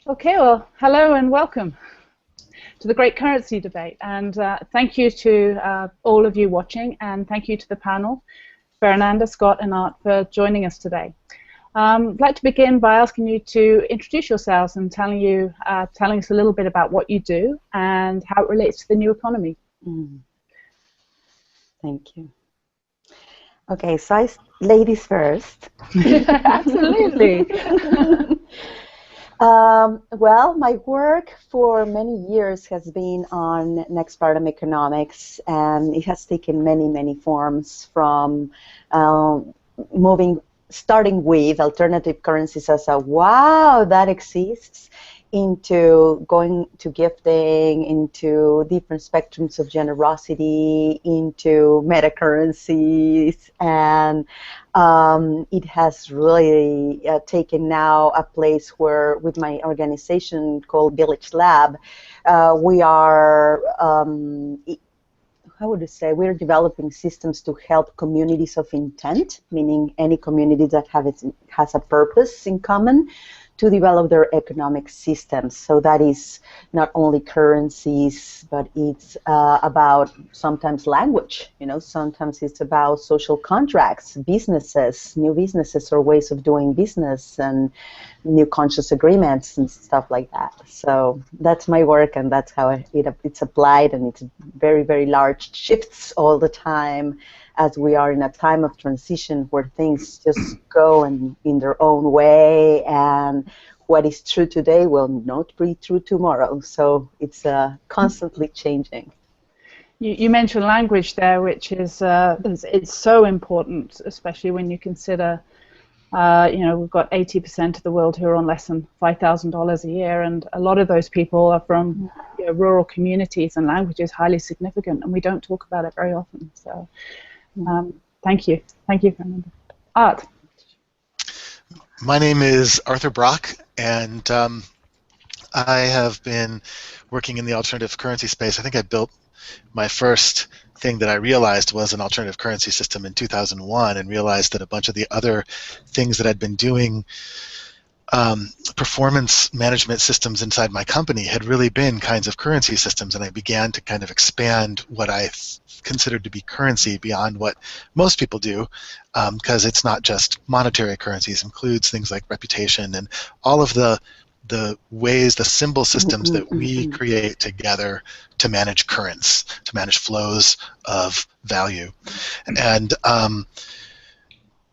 Okay, well, hello and welcome to the Great Currency Debate. And thank you to all of you watching, and thank you to the panel, Fernanda, Scott, and Art, for joining us today. I'd like to begin by asking you to introduce yourselves and telling us a little bit about what you do and how it relates to the new economy. Thank you. Okay, so ladies first. Absolutely. Well, my work for many years has been on next paradigm economics, and it has taken many forms from starting with alternative currencies as a wow, that exists, into going to gifting, into different spectrums of generosity, into meta currencies, and it has really taken now a place where, with my organization called Village Lab, we are how would you say, we're developing systems to help communities of intent, meaning any community that has a purpose in common, to develop their economic systems. So that is not only currencies, but it's about sometimes language. Sometimes it's about social contracts, businesses, new businesses or ways of doing business, and new conscious agreements and stuff like that. So that's my work, and that's how it's applied, and it's very large shifts all the time, as we are in a time of transition where things just go in their own way, and what is true today will not be true tomorrow. So it's constantly changing. You mentioned language there, which is it's so important, especially when you consider we've got 80% of the world who are on less than $5,000 a year, and a lot of those people are from rural communities, and language is highly significant, and we don't talk about it very often. So thank you, Fernanda. Art. My name is Arthur Brock, and I have been working in the alternative currency space. I think I built my first thing that I realized was an alternative currency system in 2001, and realized that a bunch of the other things that I'd been doing, performance management systems inside my company, had really been kinds of currency systems, and I began to kind of expand what I considered to be currency beyond what most people do, because it's not just monetary currencies. It includes things like reputation and all of the ways, the symbol systems that we create together to manage currents, to manage flows of value. And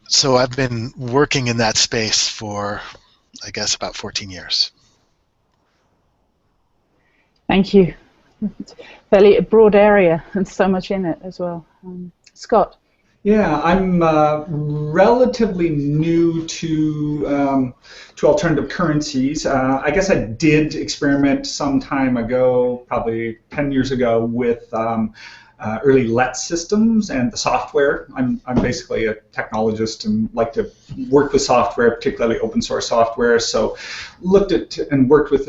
so I've been working in that space for, I guess, about 14 years. Thank you. It's a fairly broad area and so much in it as well. Scott. Yeah, I'm relatively new to alternative currencies. I guess I did experiment some time ago, probably 10 years ago, with early let systems and the software. I'm basically a technologist and like to work with software, particularly open source software. So looked at and worked with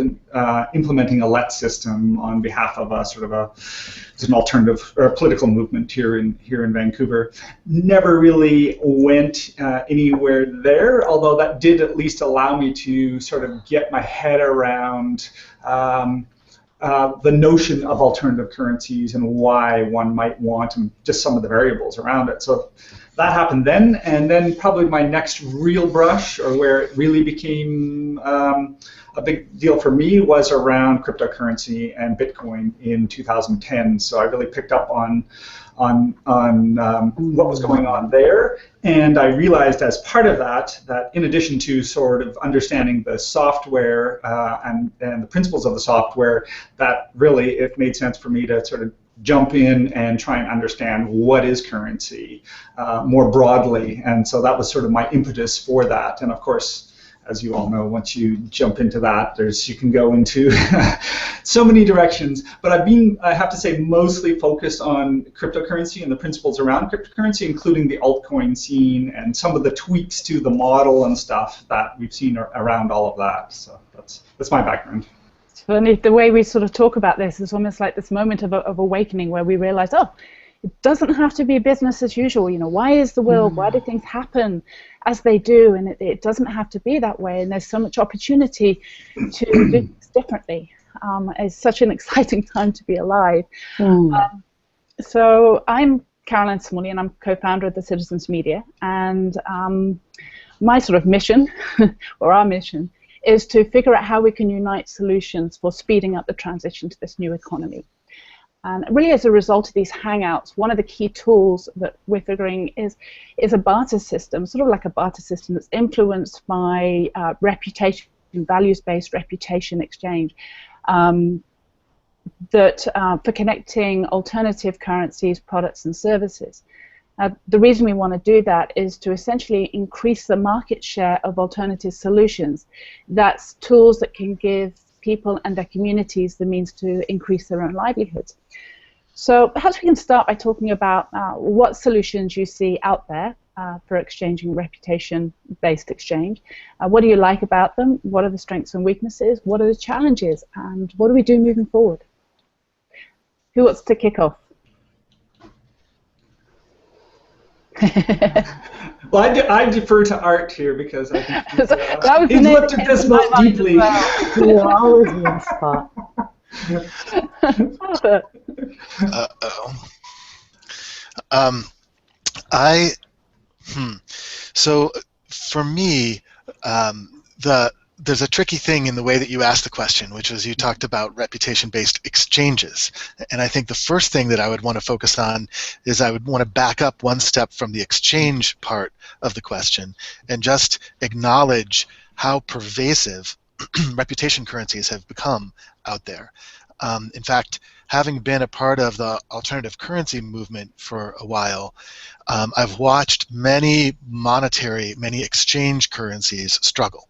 implementing a let system on behalf of it's an alternative or political movement here in Vancouver. Never really went anywhere there, although that did at least allow me to sort of get my head around the notion of alternative currencies and why one might want them, just some of the variables around it. So that happened then, and then probably my next real brush, or where it really became a big deal for me, was around cryptocurrency and Bitcoin in 2010. So I really picked up on what was going on there, and I realized as part of that in addition to sort of understanding the software and the principles of the software, that really it made sense for me to sort of jump in and try and understand what is currency more broadly, and so that was sort of my impetus for that. And of course, as you all know, once you jump into that, you can go into so many directions. But I have to say, mostly focused on cryptocurrency and the principles around cryptocurrency, including the altcoin scene and some of the tweaks to the model and stuff that we've seen around all of that. So that's my background. It's funny, the way we sort of talk about this is almost like this moment of awakening where we realize, oh, it doesn't have to be business as usual. Why is the world? Why do things happen? as they do, and it doesn't have to be that way, and there's so much opportunity to do things differently. It's such an exciting time to be alive. So I'm Caroline Smalley, and I'm co-founder of the Citizens Media, and my sort of mission, or our mission, is to figure out how we can unite solutions for speeding up the transition to this new economy. And really, as a result of these Hangouts, one of the key tools that we're figuring is a barter system, sort of like a barter system that's influenced by reputation, values-based reputation exchange, that for connecting alternative currencies, products, and services. The reason we want to do that is to essentially increase the market share of alternative solutions. That's tools that can give people and their communities the means to increase their own livelihoods. So perhaps we can start by talking about what solutions you see out there for exchanging reputation-based exchange. What do you like about them? What are the strengths and weaknesses? What are the challenges? And what do we do moving forward? Who wants to kick off? Well, I defer to Art here because I think he's he's looked at this most deeply. You're always in the spot. So for me, there's a tricky thing in the way that you asked the question, which is you talked about reputation-based exchanges. And I think the first thing that I would want to focus on is I would want to back up one step from the exchange part of the question and just acknowledge how pervasive reputation currencies have become out there. In fact, having been a part of the alternative currency movement for a while, I've watched many exchange currencies struggle.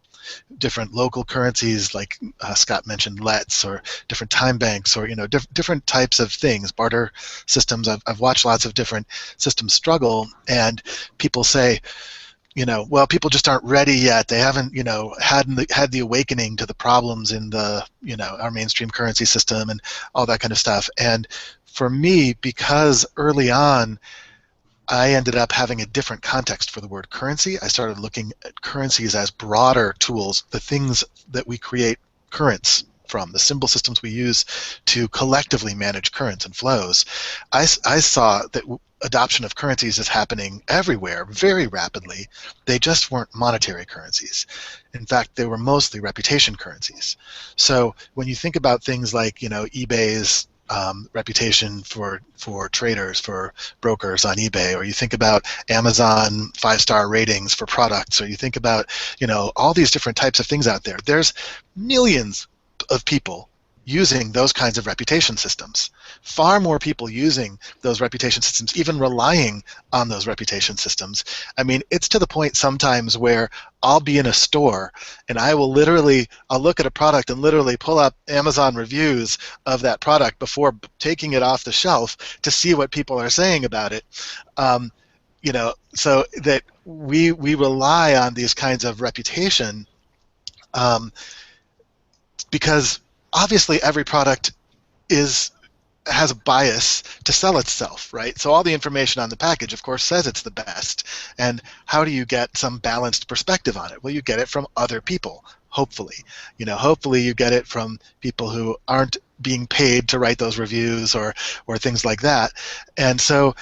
Different local currencies, like Scott mentioned, LETs, or different time banks, or different types of things, barter systems. I've watched lots of different systems struggle, and people say, well, people just aren't ready yet. They haven't, had the awakening to the problems in the, our mainstream currency system and all that kind of stuff. And for me, because early on, I ended up having a different context for the word currency. I started looking at currencies as broader tools, the things that we create currents from, the symbol systems we use to collectively manage currents and flows. I saw that adoption of currencies is happening everywhere very rapidly. They just weren't monetary currencies. In fact, they were mostly reputation currencies. So when you think about things like, eBay's reputation for traders, for brokers on eBay, or you think about Amazon 5-star ratings for products, or you think about all these different types of things out there. There's millions of people using those kinds of reputation systems. Far more people using those reputation systems, even relying on those reputation systems. I mean, it's to the point sometimes where I'll be in a store and I'll look at a product and literally pull up Amazon reviews of that product before taking it off the shelf to see what people are saying about it. So that we rely on these kinds of reputation because obviously every product has a bias to sell itself, right? So all the information on the package, of course, says it's the best. And how do you get some balanced perspective on it? Well, you get it from other people, hopefully. Hopefully you get it from people who aren't being paid to write those reviews or things like that. And so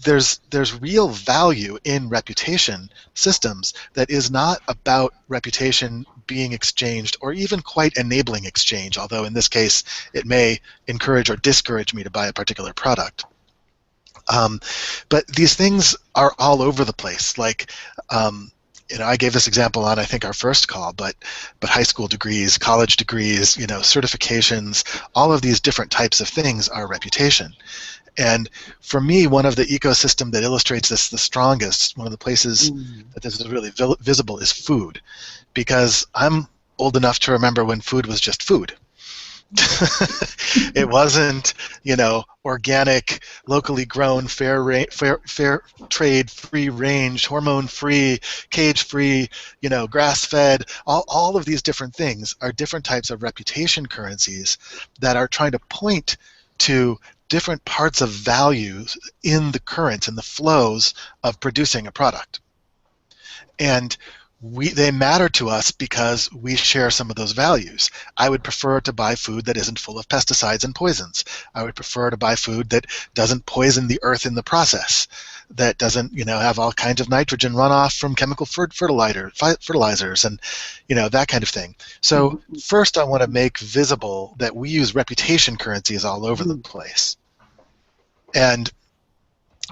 there's real value in reputation systems that is not about reputation being exchanged or even quite enabling exchange, although in this case it may encourage or discourage me to buy a particular product. But these things are all over the place. Like, I gave this example on, I think, our first call, but high school degrees, college degrees, certifications, all of these different types of things are reputation. And for me, one of the ecosystem that illustrates this the strongest, one of the places that this is really visible is food, because I'm old enough to remember when food was just food. It wasn't, organic, locally grown, fair trade, free range, hormone free, cage free, grass fed. All of these different things are different types of reputation currencies that are trying to point to different parts of value in the currents and the flows of producing a product. And they matter to us because we share some of those values. I would prefer to buy food that isn't full of pesticides and poisons. I would prefer to buy food that doesn't poison the earth in the process, that doesn't, have all kinds of nitrogen runoff from chemical fertilizers and, that kind of thing. So first I want to make visible that we use reputation currencies all over the place. And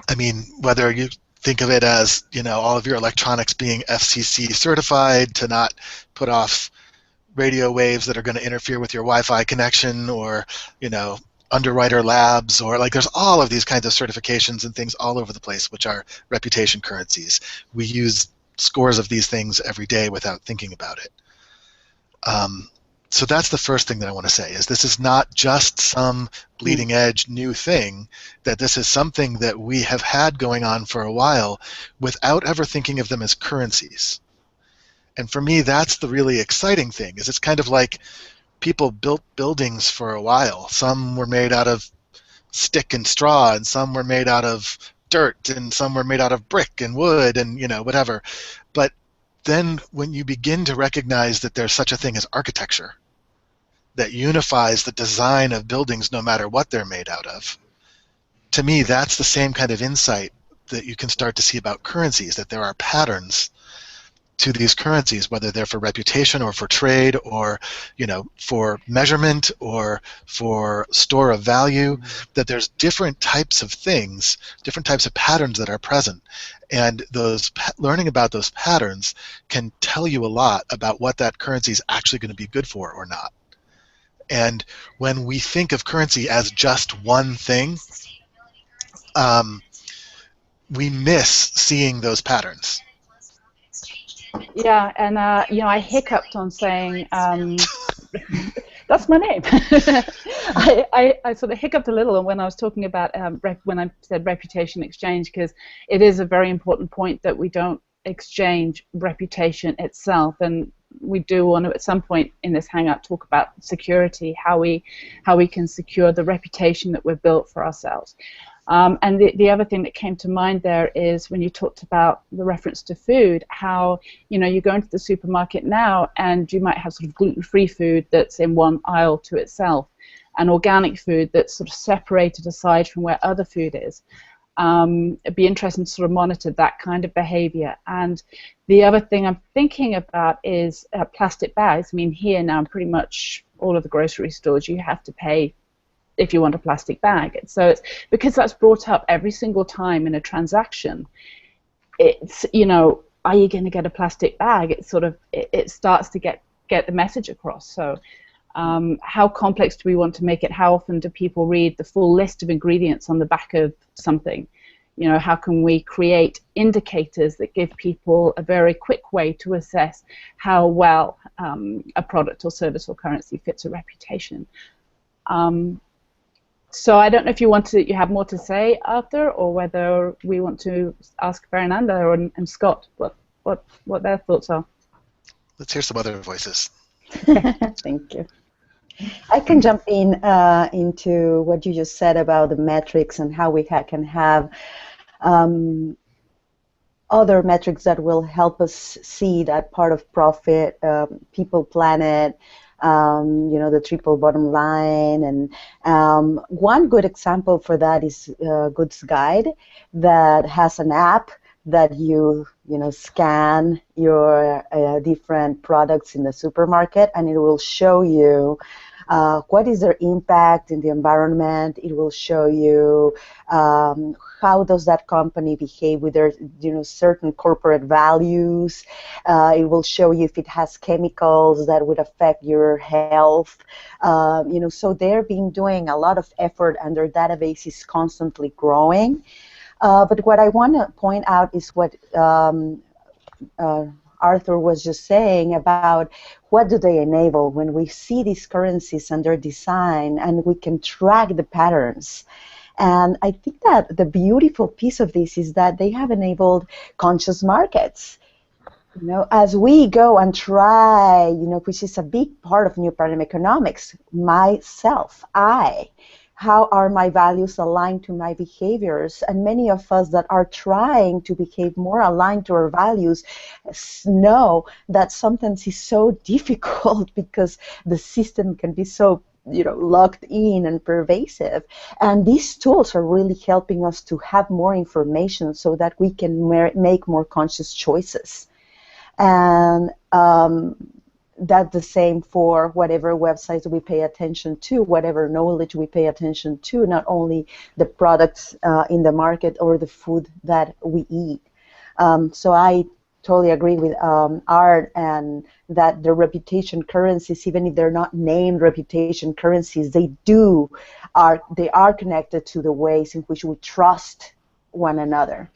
I mean, whether you think of it as, all of your electronics being FCC certified to not put off radio waves that are going to interfere with your Wi-Fi connection, or, Underwriter Labs, or there's all of these kinds of certifications and things all over the place, which are reputation currencies. We use scores of these things every day without thinking about it. So that's the first thing that I want to say, is this is not just some bleeding edge new thing, that this is something that we have had going on for a while without ever thinking of them as currencies. And for me, that's the really exciting thing, is it's kind of like people built buildings for a while. Some were made out of stick and straw, and some were made out of dirt, and some were made out of brick and wood and, whatever. But then when you begin to recognize that there's such a thing as architecture that unifies the design of buildings no matter what they're made out of, to me that's the same kind of insight that you can start to see about currencies, that there are patterns to these currencies, whether they're for reputation or for trade or, for measurement or for store of value, that there's different types of things, different types of patterns that are present. And learning about those patterns can tell you a lot about what that currency is actually going to be good for or not. And when we think of currency as just one thing, we miss seeing those patterns. Yeah, and I hiccuped on saying that's my name. I sort of hiccuped a little when I was talking about when I said reputation exchange, because it is a very important point that we don't exchange reputation itself, and we do want to at some point in this Hangout talk about security, how we can secure the reputation that we've built for ourselves. And the other thing that came to mind there is when you talked about the reference to food, how you go into the supermarket now and you might have sort of gluten-free food that's in one aisle to itself, and organic food that's sort of separated aside from where other food is. It'd be interesting to sort of monitor that kind of behavior. And the other thing I'm thinking about is plastic bags. I mean, here now, pretty much all of the grocery stores, you have to pay if you want a plastic bag. So it's because that's brought up every single time in a transaction. It's, are you going to get a plastic bag? It sort of it starts to get the message across. So how complex do we want to make it? How often do people read the full list of ingredients on the back of something? How can we create indicators that give people a very quick way to assess how well a product or service or currency fits a reputation? So I don't know if you have more to say, Arthur, or whether we want to ask Fernanda and Scott what their thoughts are. Let's hear some other voices. Thank you. I can jump into what you just said about the metrics and how we can have other metrics that will help us see that part of profit, people, planet, the triple bottom line. And one good example for that is Goods Guide, that has an app that you scan your different products in the supermarket, and it will show you what is their impact in the environment. It will show you how does that company behave with their certain corporate values. It will show you if it has chemicals that would affect your health. So they're doing a lot of effort, and their database is constantly growing. But what I want to point out is what Arthur was just saying about what do they enable when we see these currencies and their design, and we can track the patterns. And I think that the beautiful piece of this is that they have enabled conscious markets. As we go and try, which is a big part of new paradigm economics, myself, how are my values aligned to my behaviors? And many of us that are trying to behave more aligned to our values know that sometimes it's so difficult because the system can be so locked in and pervasive. And these tools are really helping us to have more information so that we can make more conscious choices. And that's the same for whatever websites we pay attention to, whatever knowledge we pay attention to, not only the products in the market or the food that we eat. So I totally agree with Art, and that the reputation currencies, even if they're not named reputation currencies, they are connected to the ways in which we trust one another.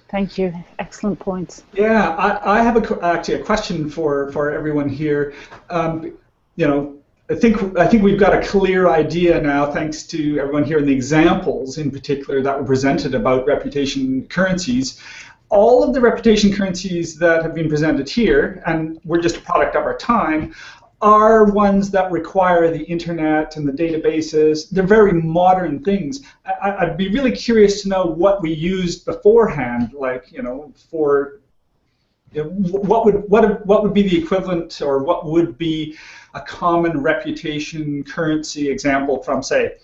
Thank you. Excellent points. Yeah, I have actually a question for everyone here. I think we've got a clear idea now, thanks to everyone here and the examples in particular that were presented about reputation currencies. All of the reputation currencies that have been presented here, and we're just a product of our time, are ones that require the internet and the databases. They're very modern things. I'd be really curious to know what we used beforehand, like, for what would be the equivalent, or what would be a common reputation currency example from, say,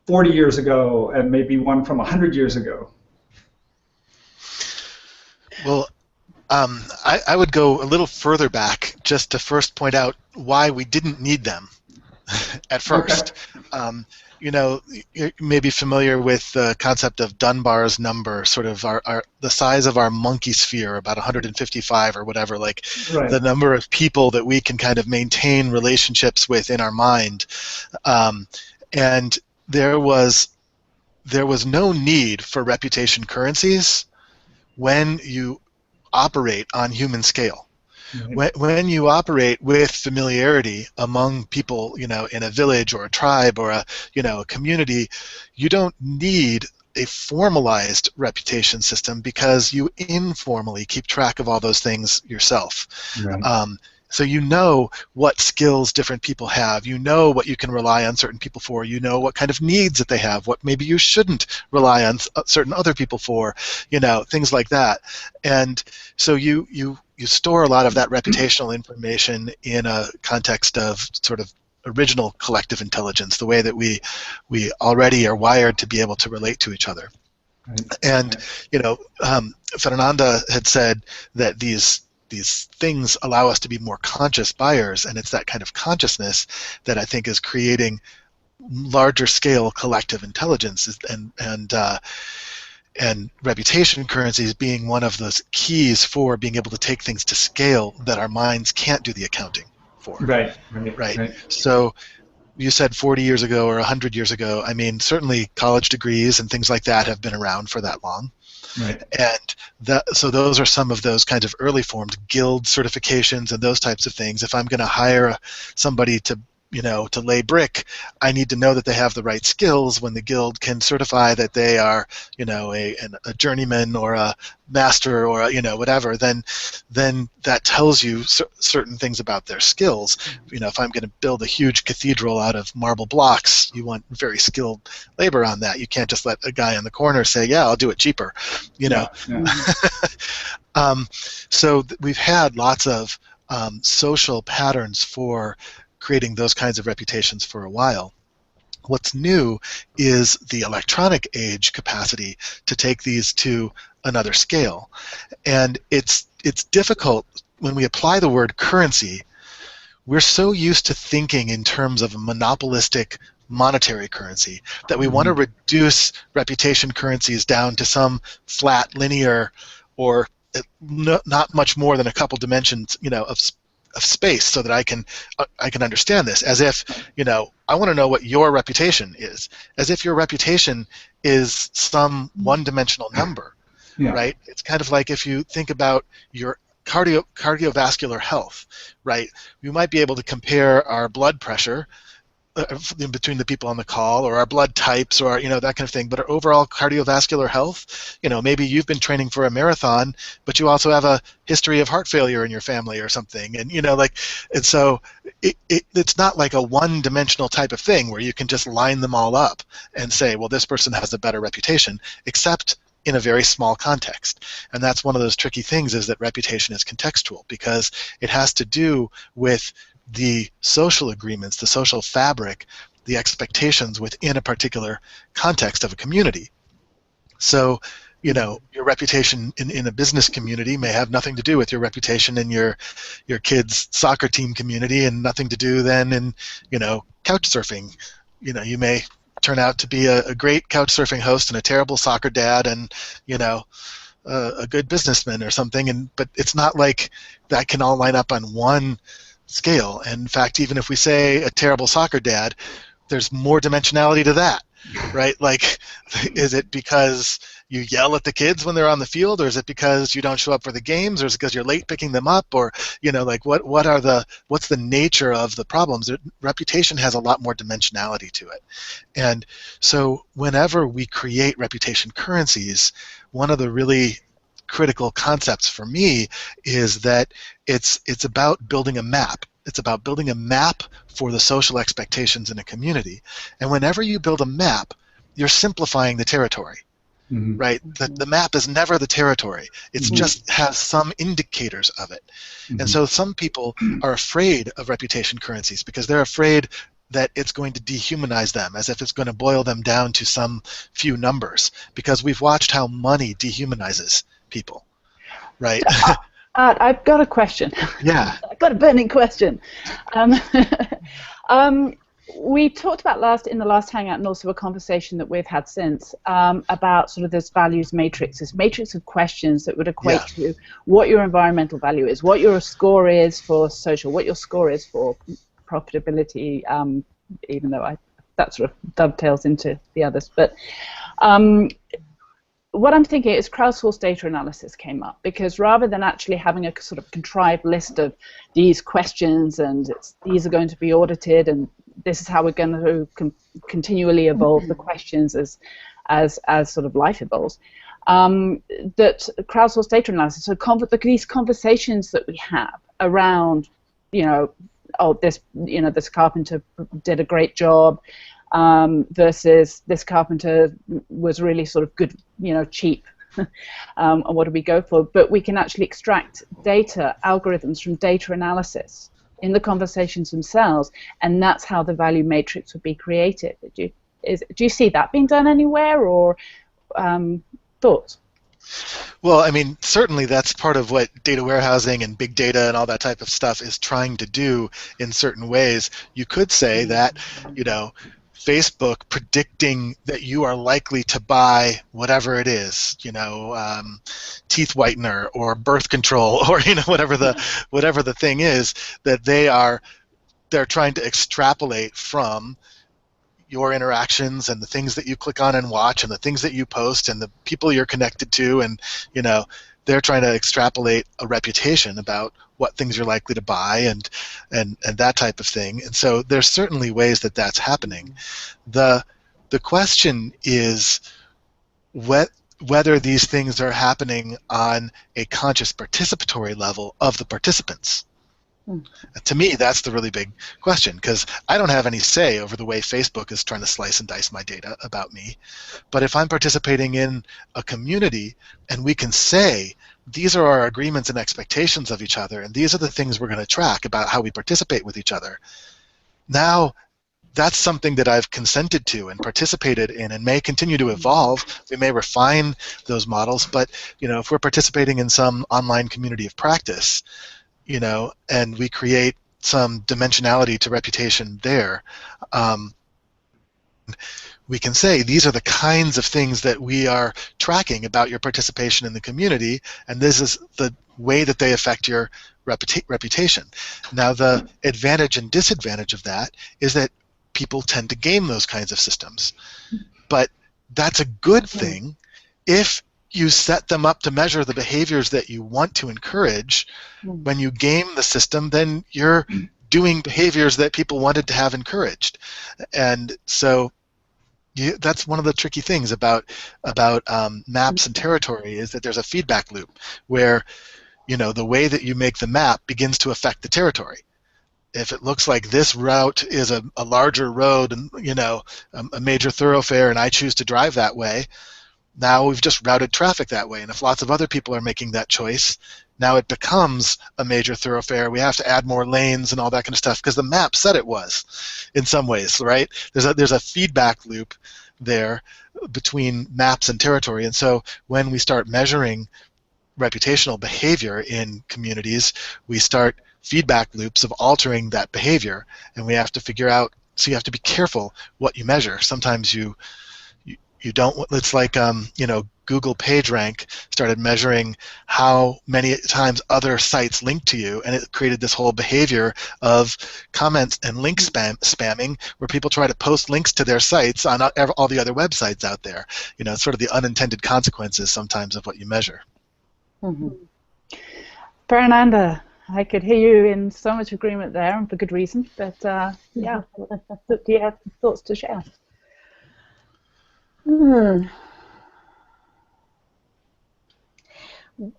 40 years ago, and maybe one from 100 years ago? Well, I would go a little further back just to first point out why we didn't need them at first. Okay. You may be familiar with the concept of Dunbar's number, sort of the size of our monkey sphere, about 155 or whatever, like right. The number of people that we can kind of maintain relationships with in our mind. And there was no need for reputation currencies when you operate on human scale. When you operate with familiarity among people, in a village or a tribe or a community, you don't need a formalized reputation system because you informally keep track of all those things yourself. Right. So you know what skills different people have. You know what you can rely on certain people for. You know what kind of needs that they have. What maybe you shouldn't rely on certain other people for. Things like that. And so you store a lot of that reputational information in a context of sort of original collective intelligence, the way that we already are wired to be able to relate to each other. Right. And Fernanda had said that these things allow us to be more conscious buyers, and it's that kind of consciousness that I think is creating larger scale collective intelligence, and reputation currencies being one of those keys for being able to take things to scale that our minds can't do the accounting for. Right. So you said 40 years ago or 100 years ago. I mean, certainly college degrees and things like that have been around for that long. Right. And so those are some of those kinds of early forms, guild certifications and those types of things. If I'm going to hire somebody to lay brick, I need to know that they have the right skills. When the guild can certify that they are, a journeyman or a master or whatever, then that tells you certain things about their skills. If I'm going to build a huge cathedral out of marble blocks, you want very skilled labor on that. You can't just let a guy on the corner say, "Yeah, I'll do it cheaper," Yeah. So we've had lots of social patterns for creating those kinds of reputations for a while. What's new is the electronic age capacity to take these to another scale. And it's difficult when we apply the word currency. We're so used to thinking in terms of a monopolistic monetary currency that we want to reduce reputation currencies down to some flat, linear, or not much more than a couple dimensions, of space, so that I can understand this, as if I want to know what your reputation is, as if your reputation is some one-dimensional number. Yeah. Right? It's kind of like if you think about your cardiovascular health, right? You might be able to compare our blood pressure in between the people on the call, or our blood types, or that kind of thing. But our overall cardiovascular health, maybe you've been training for a marathon, but you also have a history of heart failure in your family or something, and and so it's not like a one-dimensional type of thing where you can just line them all up and say, well, this person has a better reputation, except in a very small context. And that's one of those tricky things, is that reputation is contextual, because it has to do with the social agreements, the social fabric, the expectations within a particular context of a community. So, your reputation in a business community may have nothing to do with your reputation in your kids' soccer team community, and nothing to do then in, couch surfing. You may turn out to be a great couch surfing host and a terrible soccer dad, and, a good businessman or something, but it's not like that can all line up on one scale. And in fact, even if we say a terrible soccer dad, there's more dimensionality to that, right? Like, is it because you yell at the kids when they're on the field, or is it because you don't show up for the games, or is it because you're late picking them up, or like what's the nature of the problems? Reputation has a lot more dimensionality to it. And so whenever we create reputation currencies, one of the really critical concepts for me is that it's about building a map. It's about building a map for the social expectations in a community. And whenever you build a map, you're simplifying the territory, right? The map is never the territory. It just has some indicators of it. And so some people are afraid of reputation currencies because they're afraid that it's going to dehumanize them, as if it's going to boil them down to some few numbers, because we've watched how money dehumanizes people, right? I've got a question. Yeah. I've got a burning question. We talked about in the last Hangout, and also a conversation that we've had since, about sort of this values matrix, this matrix of questions that would equate to what your environmental value is, what your score is for social, what your score is for profitability, even though that sort of dovetails into the others. But what I'm thinking is crowdsourced data analysis came up, because rather than actually having a sort of contrived list of these questions and these are going to be audited and this is how we're going to continually evolve the questions as sort of life evolves, that crowdsourced data analysis, so these conversations that we have around, this carpenter did a great job, versus this carpenter was really sort of good, cheap, and what do we go for? But we can actually extract data, algorithms from data analysis in the conversations themselves, and that's how the value matrix would be created. Do you see that being done anywhere, or thoughts? Well, I mean, certainly that's part of what data warehousing and big data and all that type of stuff is trying to do in certain ways. You could say that, Facebook predicting that you are likely to buy whatever it is, teeth whitener or birth control, or whatever the thing is, that they're trying to extrapolate from your interactions and the things that you click on and watch and the things that you post and the people you're connected to, and they're trying to extrapolate a reputation about what things you're likely to buy and that type of thing. And so there's certainly ways that that's happening. The question is whether these things are happening on a conscious participatory level of the participants. To me, that's the really big question, because I don't have any say over the way Facebook is trying to slice and dice my data about me. But if I'm participating in a community and we can say, these are our agreements and expectations of each other, and these are the things we're going to track about how we participate with each other, now that's something that I've consented to and participated in and may continue to evolve. We may refine those models, but if we're participating in some online community of practice, and we create some dimensionality to reputation there, we can say these are the kinds of things that we are tracking about your participation in the community, and this is the way that they affect your reputation. Now, the advantage and disadvantage of that is that people tend to game those kinds of systems, but that's a good thing if you set them up to measure the behaviors that you want to encourage. When you game the system, then you're doing behaviors that people wanted to have encouraged. And so that's one of the tricky things about maps and territory, is that there's a feedback loop where, the way that you make the map begins to affect the territory. If it looks like this route is a larger road and a major thoroughfare, and I choose to drive that way, now we've just routed traffic that way. And if lots of other people are making that choice, now it becomes a major thoroughfare. We have to add more lanes and all that kind of stuff because the map said it was, in some ways, right? There's a feedback loop there between maps and territory. And so when we start measuring reputational behavior in communities, we start feedback loops of altering that behavior, and we have to figure out. So you have to be careful what you measure. Sometimes you don't. It's like Google PageRank started measuring how many times other sites link to you, and it created this whole behavior of comments and link spamming, where people try to post links to their sites on all the other websites out there. It's sort of the unintended consequences sometimes of what you measure. Mm-hmm. Fernanda, I could hear you in so much agreement there, and for good reason. But yeah, do you have thoughts to share?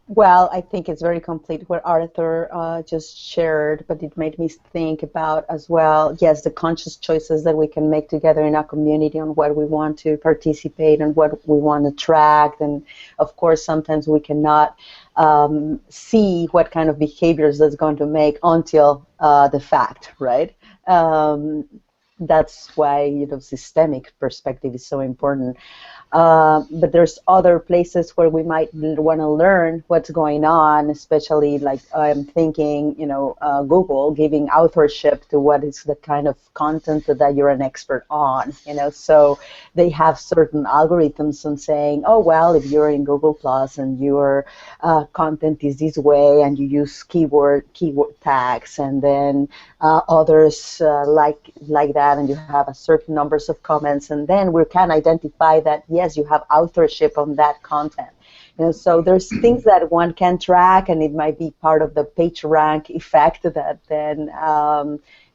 Well, I think it's very complete what Arthur just shared, but it made me think about as well, yes, the conscious choices that we can make together in our community on what we want to participate and what we want to track. And of course, sometimes we cannot see what kind of behaviors that's going to make until the fact, right? That's why systemic perspective is so important. But there's other places where we might want to learn what's going on, especially like I'm thinking, Google giving authorship to what is the kind of content that you're an expert on, so they have certain algorithms on saying, oh, well, if you're in Google Plus and your content is this way and you use keyword tags, and then others like that, and you have a certain numbers of comments, and then we can identify that, yes, you have authorship on that content. So there's things that one can track, and it might be part of the PageRank effect that then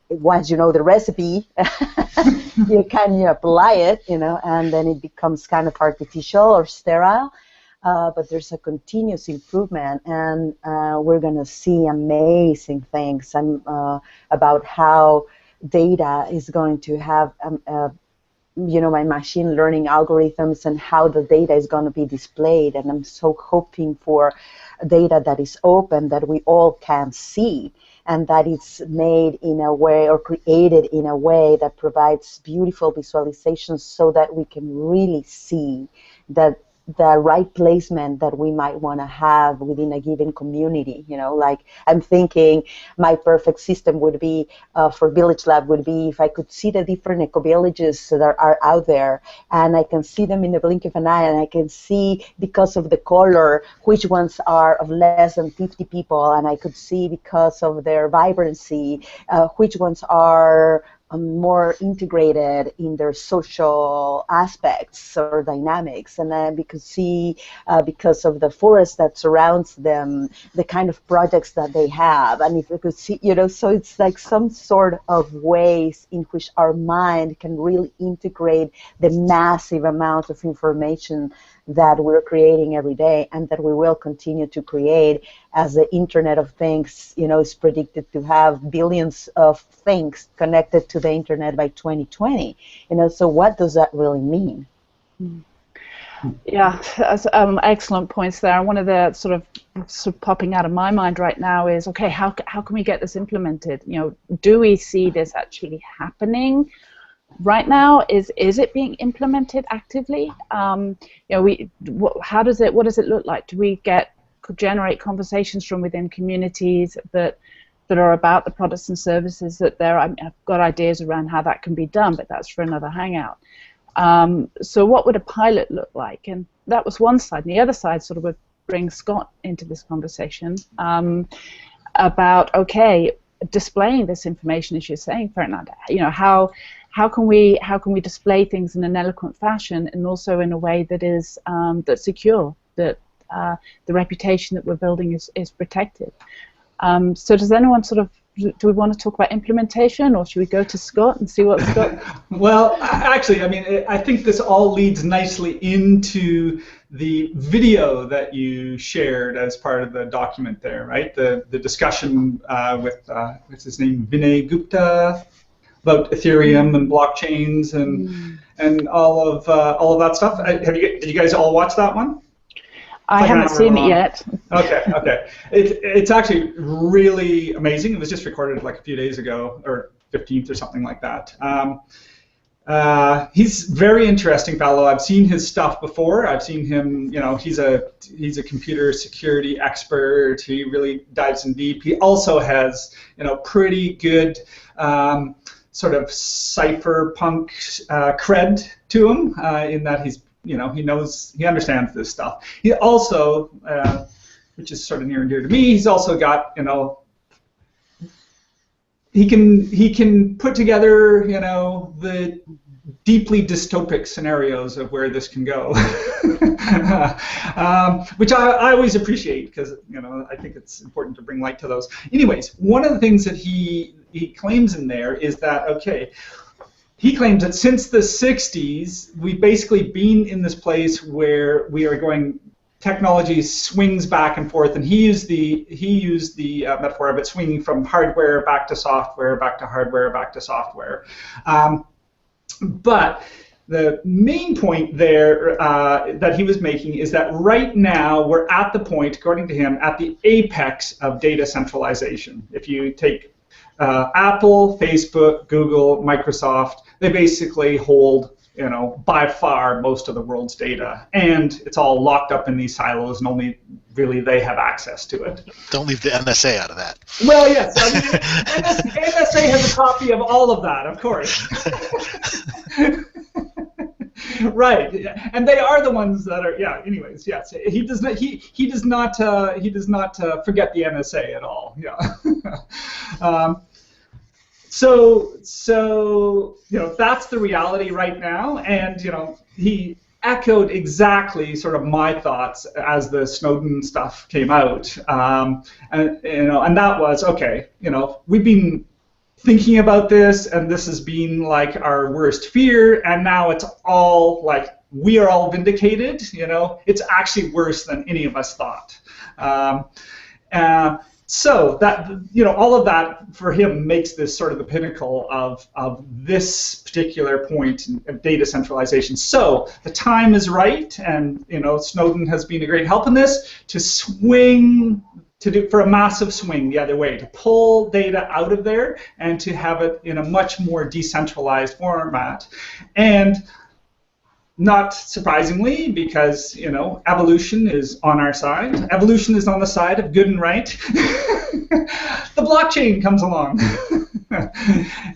once you know the recipe, you can apply it, and then it becomes kind of artificial or sterile. But there's a continuous improvement, and we're going to see amazing things about how data is going to have my machine learning algorithms and how the data is going to be displayed. And I'm so hoping for data that is open, that we all can see, and that it's made in a way or created in a way that provides beautiful visualizations so that we can really see that the right placement that we might want to have within a given community. Like I'm thinking my perfect system would be for Village Lab would be if I could see the different eco-villages that are out there, and I can see them in the blink of an eye, and I can see because of the color which ones are of less than 50 people, and I could see because of their vibrancy which ones are more integrated in their social aspects or dynamics, and then we could see because of the forest that surrounds them, the kind of projects that they have, and if we could see, so it's like some sort of ways in which our mind can really integrate the massive amount of information that we're creating every day, and that we will continue to create as the Internet of Things, is predicted to have billions of things connected to the Internet by 2020. So what does that really mean? Yeah, that's, excellent points there. One of the sort of popping out of my mind right now is, okay, how can we get this implemented? Do we see this actually happening right now? Is it being implemented actively? What does it look like? Do we generate conversations from within communities that are about the products and services that I've got ideas around how that can be done, but that's for another Hangout. So what would a pilot look like? And that was one side. And the other side sort of would bring Scott into this conversation about, okay, displaying this information, as you're saying, Fernanda. How can we display things in an eloquent fashion, and also in a way that is that's secure, that the reputation that we're building is protected. So does anyone sort of do we want to talk about implementation, or should we go to Scott and see what Scott? Well, actually, I mean, I think this all leads nicely into the video that you shared as part of the document there, right? The discussion with what's his name, Vinay Gupta, about Ethereum and blockchains and all of that stuff. Did you guys all watch that one? I haven't seen it yet. Okay. It's actually really amazing. It was just recorded like a few days ago, or 15th or something like that. He's a very interesting fellow. I've seen his stuff before. I've seen him, he's a computer security expert. He really dives in deep. He also has, pretty good sort of cypherpunk cred to him in that he's, he understands this stuff. He also, which is sort of near and dear to me, he's also got, he can put together, the deeply dystopic scenarios of where this can go, which I always appreciate because, I think it's important to bring light to those. Anyways, one of the things that he claims in there is that, he claims that since the 60s, we've basically been in this place where we are going, technology swings back and forth, and he used the metaphor of it swinging from hardware back to software, back to hardware, back to software. But the main point there that he was making is that right now we're at the point, according to him, at the apex of data centralization. If you take Apple, Facebook, Google, Microsoft, they basically hold, by far most of the world's data, and it's all locked up in these silos, and only really they have access to it. Don't leave the NSA out of that. Well, yes, I mean, NSA has a copy of all of that, of course. Right, and they are the ones that are. Yeah. Anyways, yes, he does not. He does not forget the NSA at all. Yeah. So that's the reality right now, and he echoed exactly sort of my thoughts as the Snowden stuff came out, and that was okay. We've been thinking about this, and this has been like our worst fear, and now it's all like we are all vindicated. It's actually worse than any of us thought. So that all of that for him makes this sort of the pinnacle of this particular point of data centralization. So the time is right, and Snowden has been a great help in this to swing. For a massive swing the other way, to pull data out of there and to have it in a much more decentralized format. And not surprisingly, because evolution is on our side. Evolution is on the side of good and right. The blockchain comes along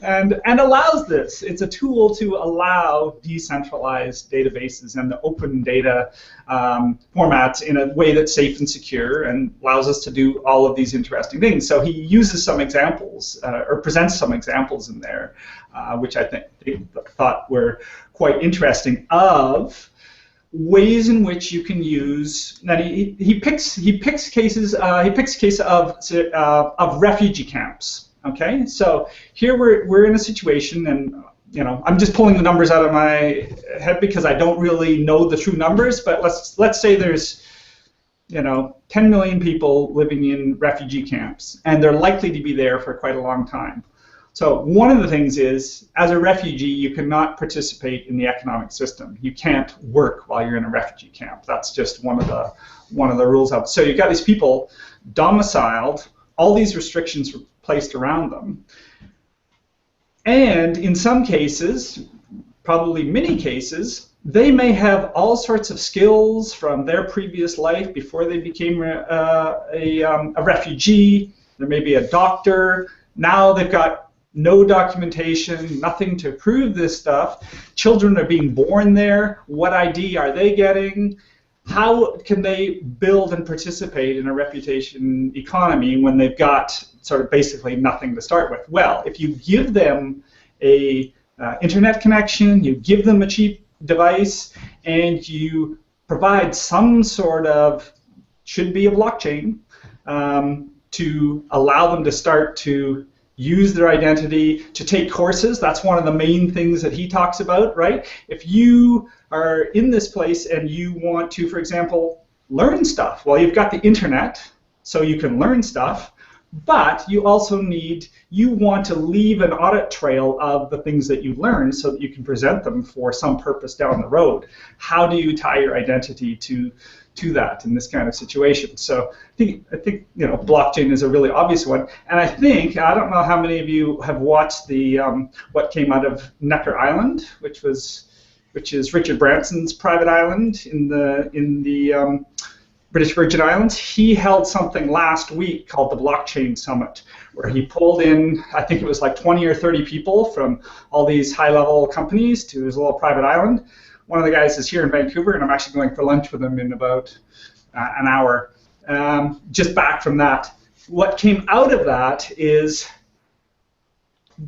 and allows this. It's a tool to allow decentralized databases and the open data formats in a way that's safe and secure and allows us to do all of these interesting things. So he uses some examples or presents some examples in there, which I thought were quite interesting of ways in which you can use. Now he picks cases of refugee camps. Okay, so here we're in a situation, and I'm just pulling the numbers out of my head because I don't really know the true numbers, but let's say there's 10 million people living in refugee camps, and they're likely to be there for quite a long time. So one of the things is, as a refugee, you cannot participate in the economic system. You can't work while you're in a refugee camp. That's just one of the rules of it. So you've got these people domiciled, all these restrictions were placed around them. And in some cases, probably many cases, they may have all sorts of skills from their previous life before they became a refugee. There may be a doctor. Now they've got no documentation, nothing to prove this stuff. Children are being born there. What ID are they getting? How can they build and participate in a reputation economy when they've got sort of basically nothing to start with? Well, if you give them a internet connection, you give them a cheap device, and you provide some sort of, should be a blockchain, to allow them to start to use their identity to take courses. That's one of the main things that he talks about, right? If you are in this place and you want to, for example, learn stuff, well, you've got the internet, so you can learn stuff, but you also you want to leave an audit trail of the things that you learned so that you can present them for some purpose down the road. How do you tie your identity to that in this kind of situation? So I think blockchain is a really obvious one, and I don't know how many of you have watched the what came out of Necker Island, which is Richard Branson's private island in the British Virgin Islands. He held something last week called the Blockchain Summit, where he pulled in, I think it was like 20 or 30 people from all these high-level companies to his little private island. One of the guys is here in Vancouver, and I'm actually going for lunch with him in about an hour, just back from that. What came out of that is,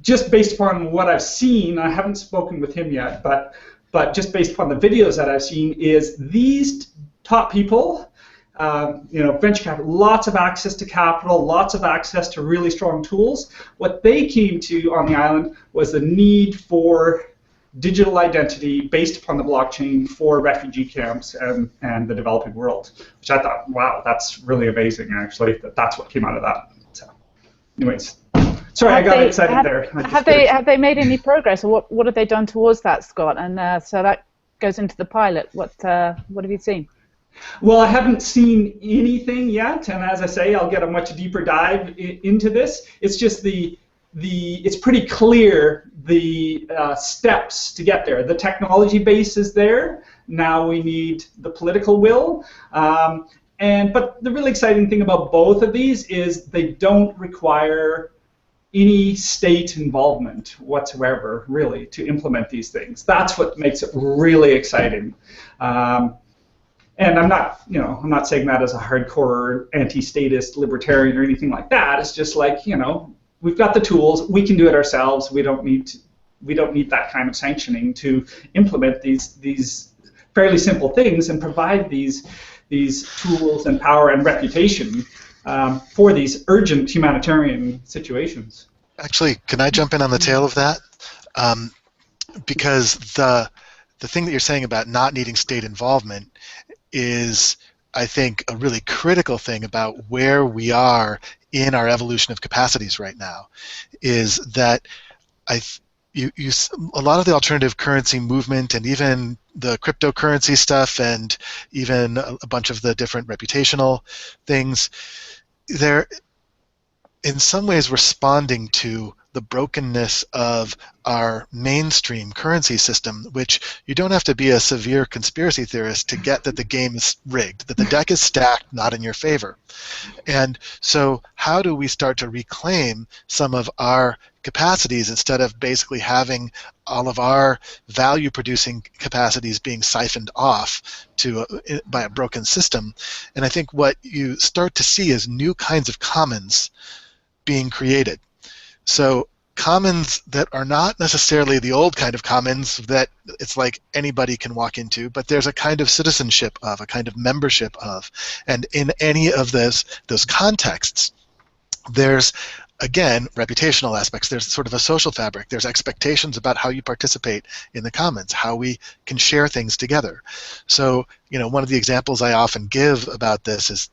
just based upon what I've seen, I haven't spoken with him yet, but just based upon the videos that I've seen, is these top people, venture capital, lots of access to capital, lots of access to really strong tools. What they came to on the island was the need for digital identity based upon the blockchain for refugee camps and the developing world, which I thought, wow, that's really amazing, actually, that's what came out of that. So, anyways, sorry, I got excited there. Have they made any progress, or what have they done towards that, Scott? And so that goes into the pilot. What have you seen? Well, I haven't seen anything yet, and as I say, I'll get a much deeper dive into this. It's just it's pretty clear the steps to get there. The technology base is there. Now we need the political will. But the really exciting thing about both of these is they don't require any state involvement whatsoever, really, to implement these things. That's what makes it really exciting. And I'm not saying that as a hardcore anti-statist libertarian or anything like that. It's just like, we've got the tools, we can do it ourselves. We don't need that kind of sanctioning to implement these fairly simple things and provide these tools and power and reputation for these urgent humanitarian situations. Actually, can I jump in on the tail of that? Because the thing that you're saying about not needing state involvement is, I think, a really critical thing about where we are in our evolution of capacities right now, is that a lot of the alternative currency movement and even the cryptocurrency stuff and even a bunch of the different reputational things, they're in some ways responding to the brokenness of our mainstream currency system, which you don't have to be a severe conspiracy theorist to get that the game is rigged, that the deck is stacked not in your favor. And so how do we start to reclaim some of our capacities instead of basically having all of our value-producing capacities being siphoned off by a broken system? And I think what you start to see is new kinds of commons being created. So commons that are not necessarily the old kind of commons that it's like anybody can walk into, but there's a kind of citizenship of, a kind of membership of. And in any of those contexts, there's, again, reputational aspects. There's sort of a social fabric. There's expectations about how you participate in the commons, how we can share things together. So, one of the examples I often give about this is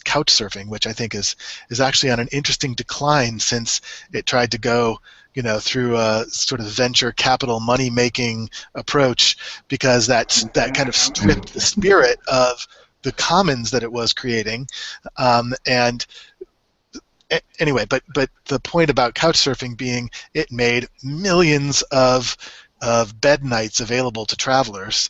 couch surfing, which I think is actually on an interesting decline since it tried to go through a sort of venture capital money-making approach, because that kind of stripped the spirit of the commons that it was creating. Anyway, but the point about couchsurfing being it made millions of bed nights available to travelers,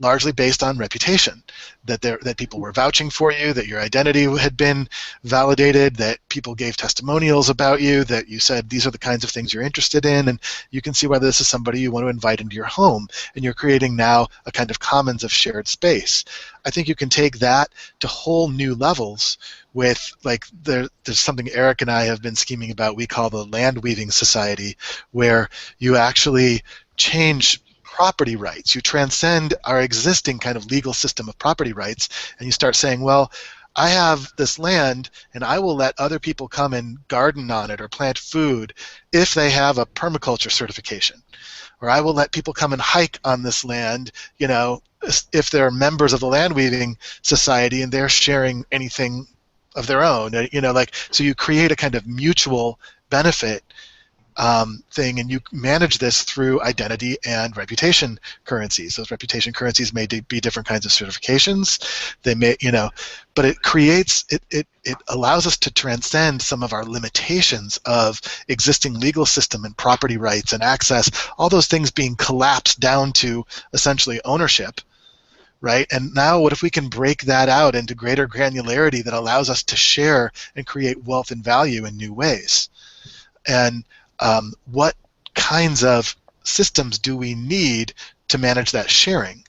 largely based on reputation, that people were vouching for you, that your identity had been validated, that people gave testimonials about you, that you said these are the kinds of things you're interested in, and you can see whether this is somebody you want to invite into your home, and you're creating now a kind of commons of shared space. I think you can take that to whole new levels with, like, there's something Eric and I have been scheming about we call the land weaving society, where you actually change property rights. You transcend our existing kind of legal system of property rights, and you start saying, well, I have this land and I will let other people come and garden on it or plant food if they have a permaculture certification. Or I will let people come and hike on this land, if they're members of the land weaving society and they're sharing anything of their own, so you create a kind of mutual benefit thing, and you manage this through identity and reputation currencies. Those reputation currencies may be different kinds of certifications. They may, but it creates, it allows us to transcend some of our limitations of existing legal system and property rights and access, all those things being collapsed down to essentially ownership. Right? And now what if we can break that out into greater granularity that allows us to share and create wealth and value in new ways? And what kinds of systems do we need to manage that sharing?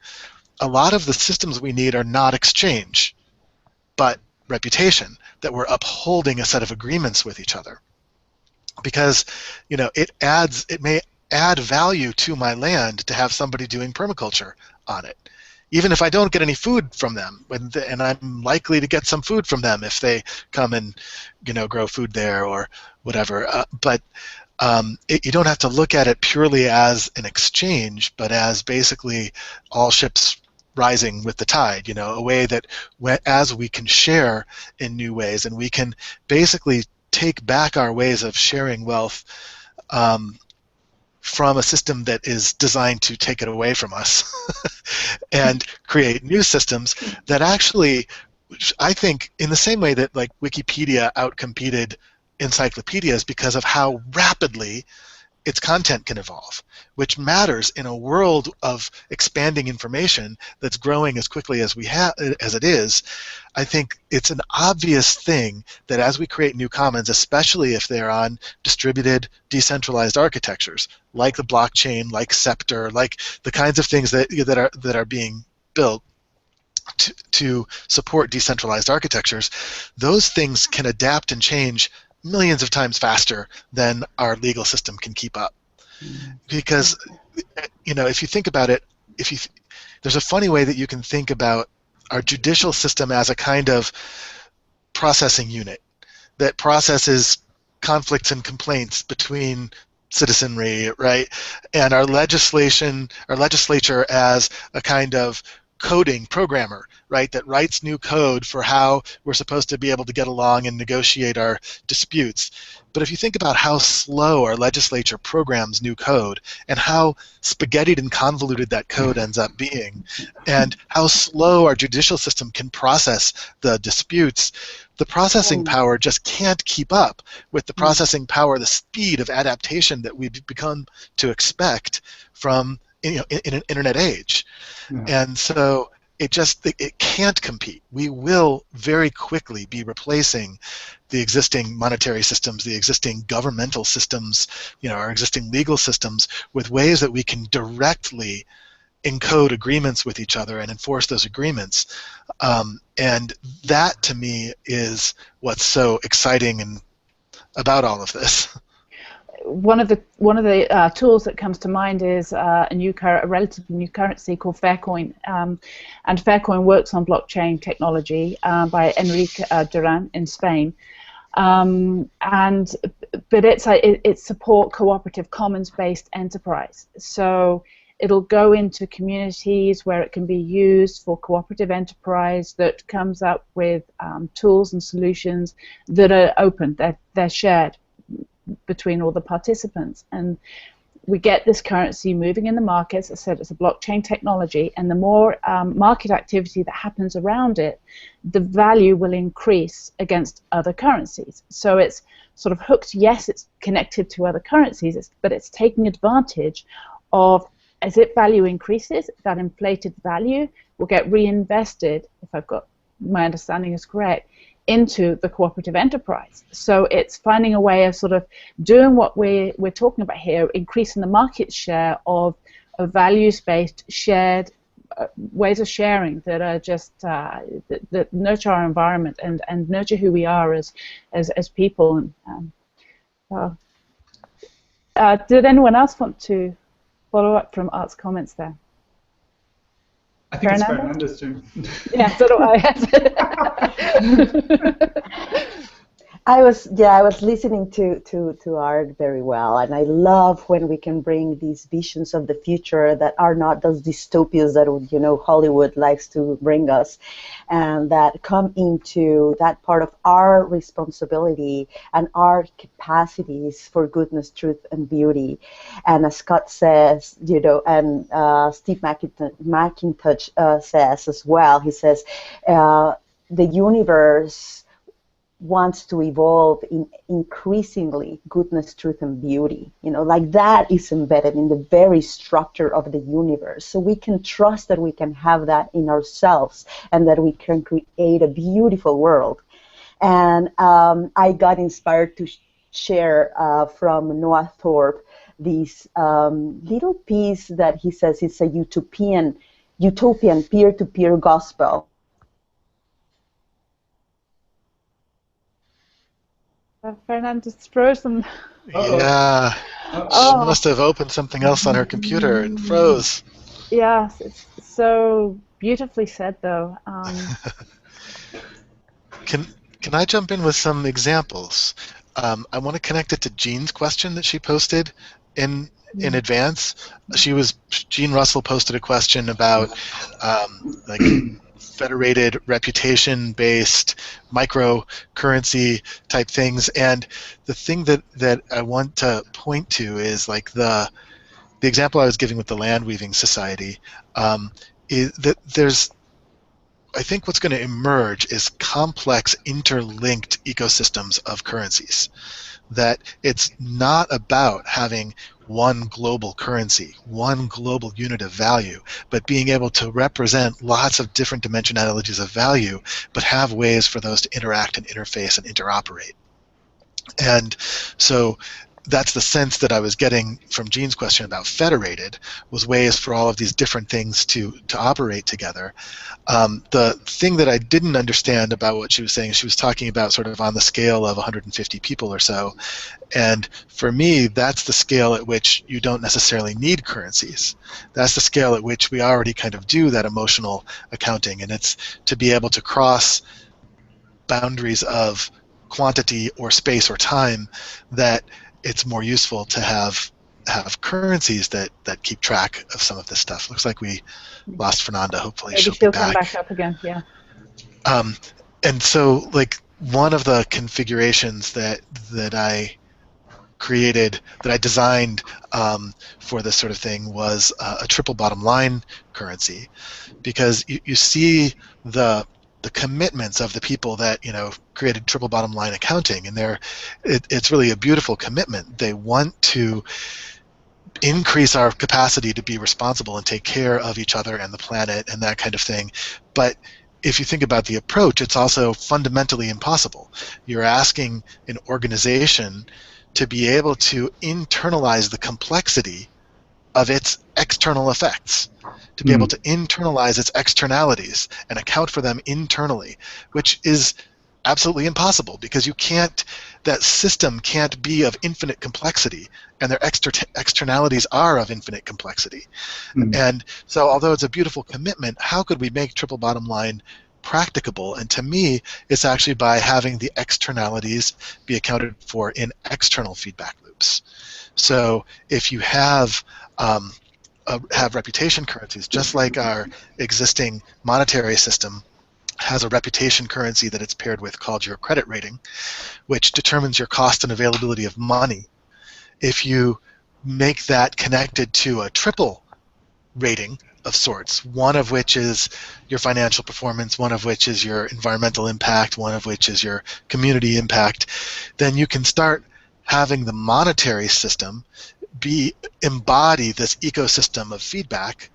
A lot of the systems we need are not exchange, but reputation, that we're upholding a set of agreements with each other. Because it may add value to my land to have somebody doing permaculture on it. Even if I don't get any food from them, and I'm likely to get some food from them if they come and grow food there or whatever. But you don't have to look at it purely as an exchange, but as basically all ships rising with the tide. A way that as we can share in new ways, and we can basically take back our ways of sharing wealth from a system that is designed to take it away from us and create new systems that actually, I think, in the same way that like Wikipedia outcompeted encyclopedias because of how rapidly its content can evolve, which matters in a world of expanding information that's growing as quickly as as it is. I think it's an obvious thing that as we create new commons, especially if they're on distributed, decentralized architectures, like the blockchain, like Scepter, like the kinds of things that are being built to support decentralized architectures, those things can adapt and change millions of times faster than our legal system can keep up. Because, if you think about it, there's a funny way that you can think about our judicial system as a kind of processing unit that processes conflicts and complaints between citizenry, right? And our legislature as a kind of coding programmer, right, that writes new code for how we're supposed to be able to get along and negotiate our disputes. But if you think about how slow our legislature programs new code and how spaghettied and convoluted that code ends up being, and how slow our judicial system can process the disputes, the processing power just can't keep up with the processing power, the speed of adaptation that we've become to expect from in an internet age. And so it can't compete. We will very quickly be replacing the existing monetary systems, the existing governmental systems, our existing legal systems, with ways that we can directly encode agreements with each other and enforce those agreements. And that, to me, is what's so exciting and about all of this. One of the tools that comes to mind is a relatively new currency called Faircoin, and Faircoin works on blockchain technology by Enrique Duran in Spain, but it support cooperative commons-based enterprise. So it'll go into communities where it can be used for cooperative enterprise that comes up with tools and solutions that are open, they're shared between all the participants, and we get this currency moving in the markets. As I said, it's a blockchain technology, and the more market activity that happens around it, the value will increase against other currencies. So it's sort of hooked. Yes, it's connected to other currencies, but it's taking advantage of, as its value increases, that inflated value will get reinvested, if I've got my understanding is correct, into the cooperative enterprise. So it's finding a way of sort of doing what we're talking about here, increasing the market share of values-based shared ways of sharing that are just that nurture our environment and nurture who we are as people. Did anyone else want to follow up from Art's comments there? I think it's Fernanda's turn. Yeah, so do I. I was listening to Art very well, and I love when we can bring these visions of the future that are not those dystopias that Hollywood likes to bring us, and that come into that part of our responsibility and our capacities for goodness, truth, and beauty. And as Scott says, and Steve McIntosh says as well, he says the universe wants to evolve in increasingly goodness, truth, and beauty. Like that is embedded in the very structure of the universe. So we can trust that we can have that in ourselves and that we can create a beautiful world. And I got inspired to share from Noah Thorpe this little piece that he says is a utopian peer-to-peer gospel. Fernanda's frozen. Yeah. Oh. She must have opened something else on her computer and froze. Yes, it's so beautifully said, though. Can I jump in with some examples? I want to connect it to Jean's question that she posted in advance. Jean Russell posted a question about like federated, reputation-based, microcurrency type things, and the thing that I want to point to is like the example I was giving with the land weaving society. Is that I think what's going to emerge is complex, interlinked ecosystems of currencies. That it's not about having one global currency, one global unit of value, but being able to represent lots of different dimensionalities of value, but have ways for those to interact and interface and interoperate. And so that's the sense that I was getting from Jean's question about federated, was ways for all of these different things to operate together. The thing that I didn't understand about what she was saying, she was talking about sort of on the scale of 150 people or so. And for me, that's the scale at which you don't necessarily need currencies. That's the scale at which we already kind of do that emotional accounting. And it's to be able to cross boundaries of quantity or space or time that it's more useful to have currencies that keep track of some of this stuff. Looks like we lost Fernanda. Hopefully Maybe she'll come be back. Up again. Yeah. And so, like, one of the configurations that I created, that I designed for this sort of thing, was a triple bottom line currency, because you see the commitments of the people that created triple bottom line accounting, and it's really a beautiful commitment. They want to increase our capacity to be responsible and take care of each other and the planet and that kind of thing. But if you think about the approach, it's also fundamentally impossible. You're asking an organization to be able to internalize the complexity of its external effects, to be able to internalize its externalities and account for them internally, which is absolutely impossible, because that system can't be of infinite complexity, and their externalities are of infinite complexity. And so although it's a beautiful commitment, how could we make triple bottom line practicable? And to me, it's actually by having the externalities be accounted for in external feedback loops. So if you have reputation currencies, just like our existing monetary system has a reputation currency that it's paired with called your credit rating, which determines your cost and availability of money. If you make that connected to a triple rating of sorts, one of which is your financial performance, one of which is your environmental impact, one of which is your community impact, then you can start having the monetary system embody this ecosystem of feedback.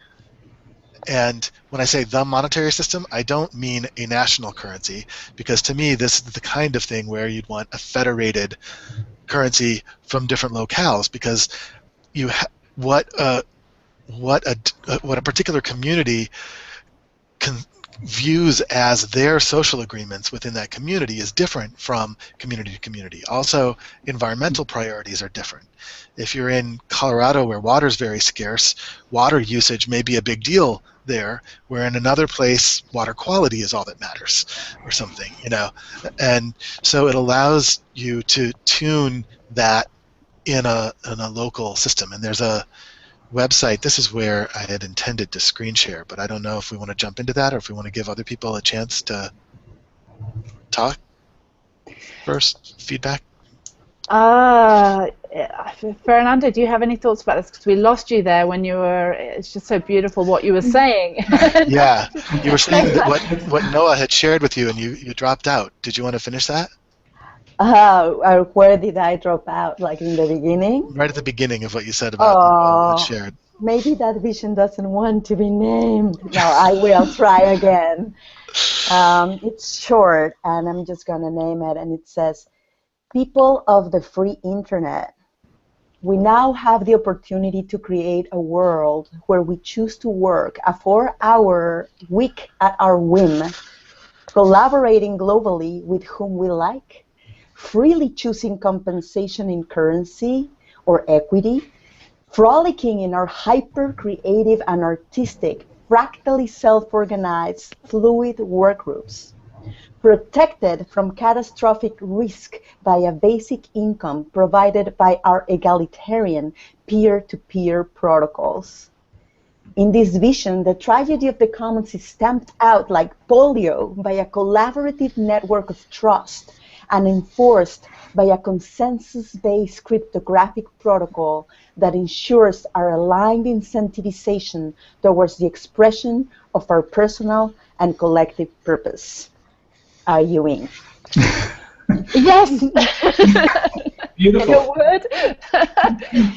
And when I say the monetary system, I don't mean a national currency, because to me this is the kind of thing where you'd want a federated currency from different locales, because what a particular community views as their social agreements within that community is different from community to community. Also, environmental priorities are different. If you're in Colorado where water is very scarce, water usage may be a big deal there, where in another place water quality is all that matters, or something, and so it allows you to tune that in a local system. And there's a website. This is where I had intended to screen share, but I don't know if we want to jump into that or if we want to give other people a chance to talk first. Feedback. Fernando, do you have any thoughts about this? Because we lost you there when you were. It's just so beautiful what you were saying. Yeah, you were saying that what Noah had shared with you, and you dropped out. Did you want to finish that? Where did I drop out? Like in the beginning? Right at the beginning of what you said about Noah had shared. Maybe that vision doesn't want to be named. No, I will try again. It's short, and I'm just going to name it, and it says, people of the free internet, we now have the opportunity to create a world where we choose to work a 4-hour week at our whim, collaborating globally with whom we like, freely choosing compensation in currency or equity, frolicking in our hyper-creative and artistic, fractally self-organized, fluid workgroups, protected from catastrophic risk by a basic income provided by our egalitarian peer-to-peer protocols. In this vision, the tragedy of the commons is stamped out like polio by a collaborative network of trust and enforced by a consensus-based cryptographic protocol that ensures our aligned incentivization towards the expression of our personal and collective purpose. Are you in? Yes! Beautiful. In a word.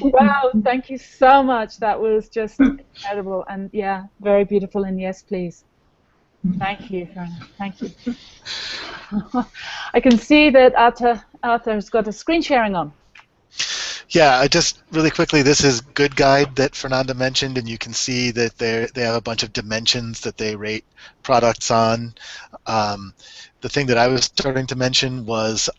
Wow, thank you so much. That was just incredible. And yeah, very beautiful. And yes, please. Thank you, Fernando. Thank you. I can see that Arthur has got a screen sharing on. Yeah, I just really quickly, this is Good Guide that Fernanda mentioned, and you can see that they have a bunch of dimensions that they rate products on. The thing that I was starting to mention was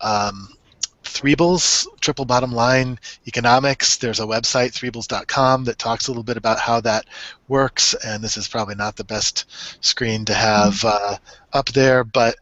Threebles, triple bottom line economics. There's a website, threebles.com, that talks a little bit about how that works, and this is probably not the best screen to have up there, but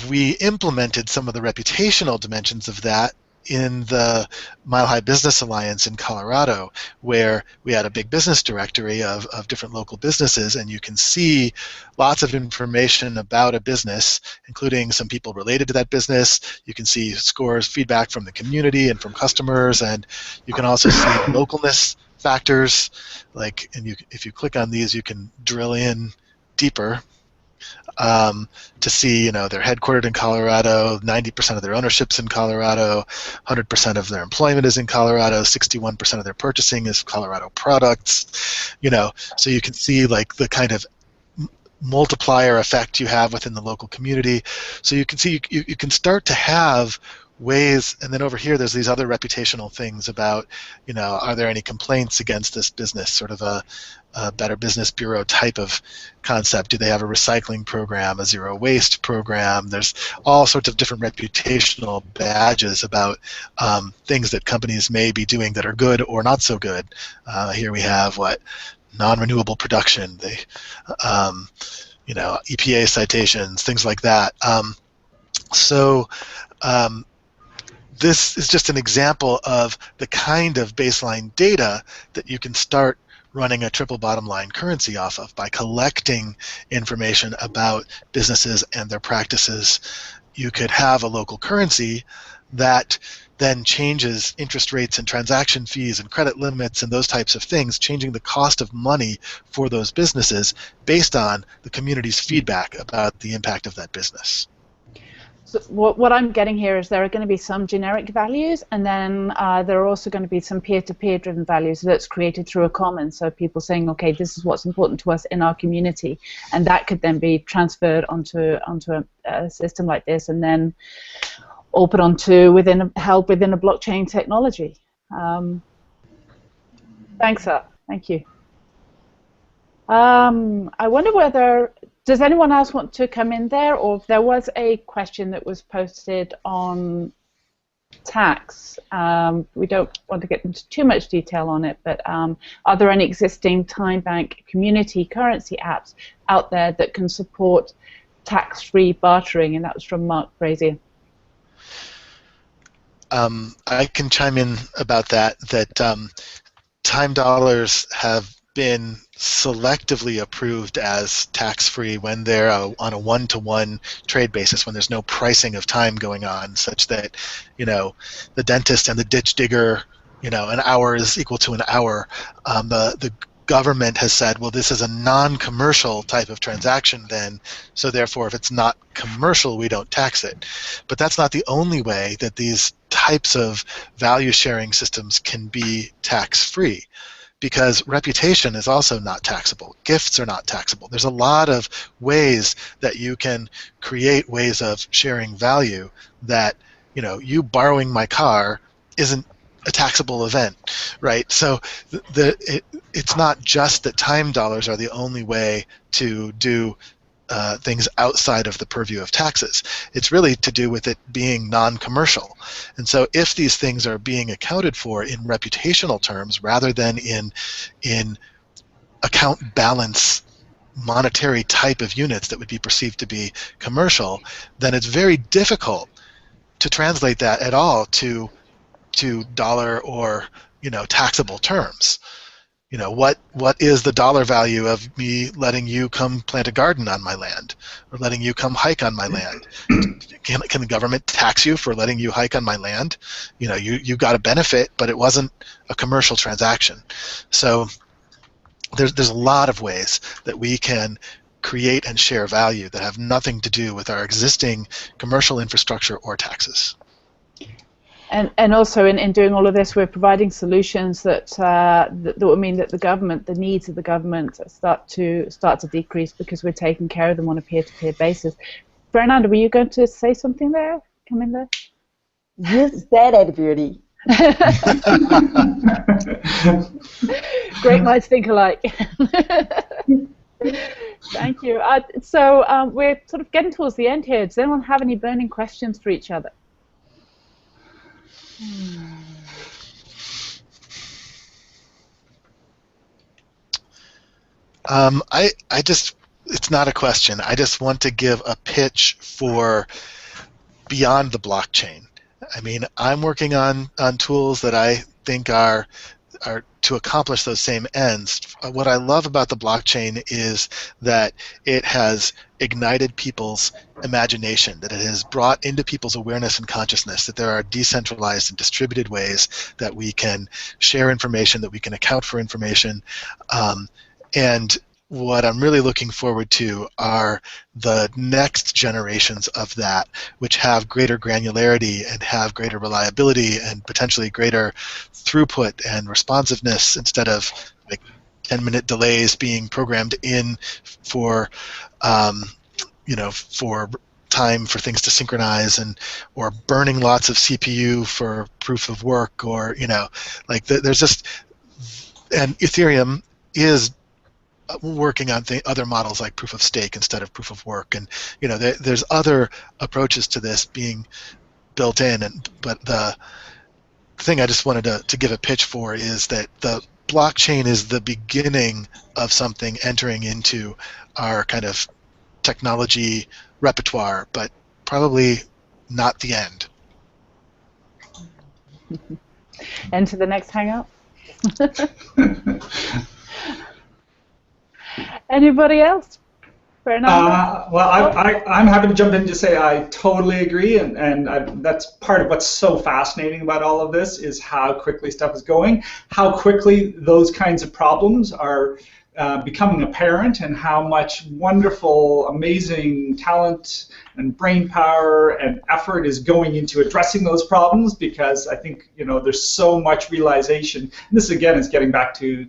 we implemented some of the reputational dimensions of that in the Mile High Business Alliance in Colorado, where we had a big business directory of different local businesses, and you can see lots of information about a business, including some people related to that business. You can see scores, feedback from the community and from customers, and you can also see localness factors. If you click on these, you can drill in deeper. To see, they're headquartered in Colorado, 90% of their ownership's in Colorado, 100% of their employment is in Colorado, 61% of their purchasing is Colorado products, so you can see the kind of multiplier effect you have within the local community. So you can see you can start to have ways, and then over here there's these other reputational things about, are there any complaints against this business, sort of a Better Business Bureau type of concept. Do they have a recycling program, a zero waste program? There's all sorts of different reputational badges about things that companies may be doing that are good or not so good. Here we have non-renewable production, EPA citations, things like that. This is just an example of the kind of baseline data that you can start running a triple bottom line currency off of by collecting information about businesses and their practices. You could have a local currency that then changes interest rates and transaction fees and credit limits and those types of things, changing the cost of money for those businesses based on the community's feedback about the impact of that business. So what I'm getting here is there are going to be some generic values, and then there are also going to be some peer-to-peer driven values that's created through a common. So people saying, okay, this is what's important to us in our community, and that could then be transferred onto a system like this, and then all put onto held within a blockchain technology. Thanks, sir. Thank you. I wonder whether, does anyone else want to come in there, or if there was a question that was posted on tax, we don't want to get into too much detail on it, but are there any existing time bank community currency apps out there that can support tax-free bartering? And that was from Mark Brazier. I can chime in about that. Time dollars have been selectively approved as tax-free when they're on a one-to-one trade basis, when there's no pricing of time going on, such that, the dentist and the ditch digger, an hour is equal to an hour. The government has said, well, this is a non-commercial type of transaction then, so therefore if it's not commercial, we don't tax it. But that's not the only way that these types of value sharing systems can be tax-free, because reputation is also not taxable. Gifts are not taxable. There's a lot of ways that you can create ways of sharing value that, you borrowing my car isn't a taxable event, right? So it's not just that time dollars are the only way to do things outside of the purview of taxes. It's really to do with it being non-commercial. And so if these things are being accounted for in reputational terms rather than in account balance monetary type of units that would be perceived to be commercial, then it's very difficult to translate that at all to dollar or taxable terms. What is the dollar value of me letting you come plant a garden on my land, or letting you come hike on my land? Can the government tax you for letting you hike on my land? You got a benefit, but it wasn't a commercial transaction. So there's a lot of ways that we can create and share value that have nothing to do with our existing commercial infrastructure or taxes. And also in doing all of this, we're providing solutions that will mean that the needs of the government start to decrease because we're taking care of them on a peer-to-peer basis. Fernanda, were you going to say something there? Come in there. You said it, Beauty. Great minds think alike. Thank you. So we're sort of getting towards the end here. Does anyone have any burning questions for each other? It's not a question. I just want to give a pitch for beyond the blockchain. I mean, I'm working on tools that I think are to accomplish those same ends. What I love about the blockchain is that it has ignited people's imagination, that it has brought into people's awareness and consciousness that there are decentralized and distributed ways that we can share information, that we can account for information. And what I'm really looking forward to are the next generations of that, which have greater granularity and have greater reliability and potentially greater throughput and responsiveness, instead of like 10-minute delays being programmed in for for time for things to synchronize, or burning lots of CPU for proof of work, or there's just, and Ethereum is working on other models like proof of stake instead of proof of work, and there's other approaches to this being built in. But the thing I just wanted to give a pitch for is that the blockchain is the beginning of something entering into our kind of technology repertoire, but probably not the end. And to the next Hangout. Anybody else? Well, I'm happy to jump in to say I totally agree, and that's part of what's so fascinating about all of this is how quickly stuff is going, how quickly those kinds of problems are becoming apparent, and how much wonderful, amazing talent and brain power and effort is going into addressing those problems, because I think there's so much realization. And this again is getting back to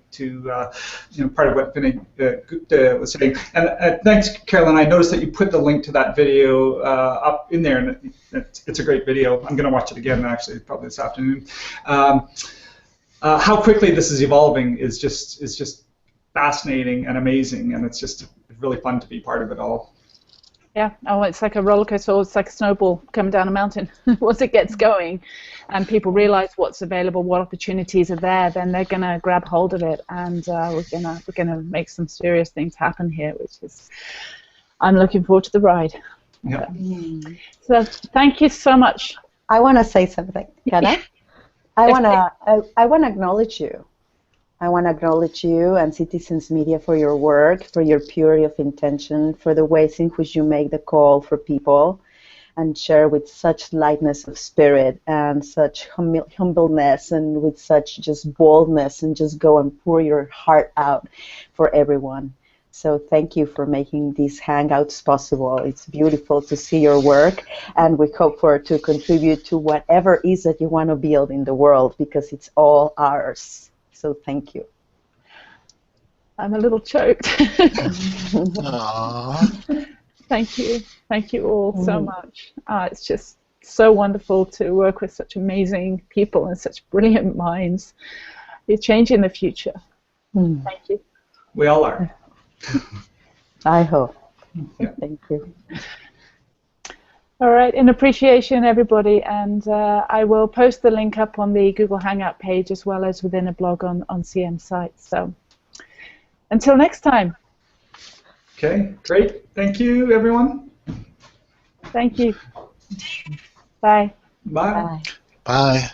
part of what Vinay was saying. And thanks, Carolyn. I noticed that you put the link to that video up in there, and it's a great video. I'm going to watch it again actually, probably this afternoon. How quickly this is evolving is just fascinating and amazing, and it's just really fun to be part of it all. Yeah. Oh, it's like a roller coaster. Or it's like a snowball coming down a mountain. Once it gets going, and people realize what's available, what opportunities are there, then they're gonna grab hold of it, and we're gonna make some serious things happen here. Which is, I'm looking forward to the ride. Yeah. So thank you so much. I want to say something. Can I? I wanna acknowledge you. I want to acknowledge you and Citizens Media for your work, for your purity of intention, for the ways in which you make the call for people and share with such lightness of spirit and such humbleness and with such just boldness and just go and pour your heart out for everyone. So thank you for making these Hangouts possible. It's beautiful to see your work, and we hope to contribute to whatever it is that you want to build in the world, because it's all ours. So thank you. I'm a little choked. Aww. Thank you. Thank you all so much. It's just so wonderful to work with such amazing people and such brilliant minds. You're changing the future. Thank you. We all are. I hope. Yeah. Thank you. All right, in appreciation, everybody, and I will post the link up on the Google Hangout page as well as within a blog on CM sites. So until next time. Okay, great. Thank you, everyone. Thank you. Bye. Bye. Bye. Bye.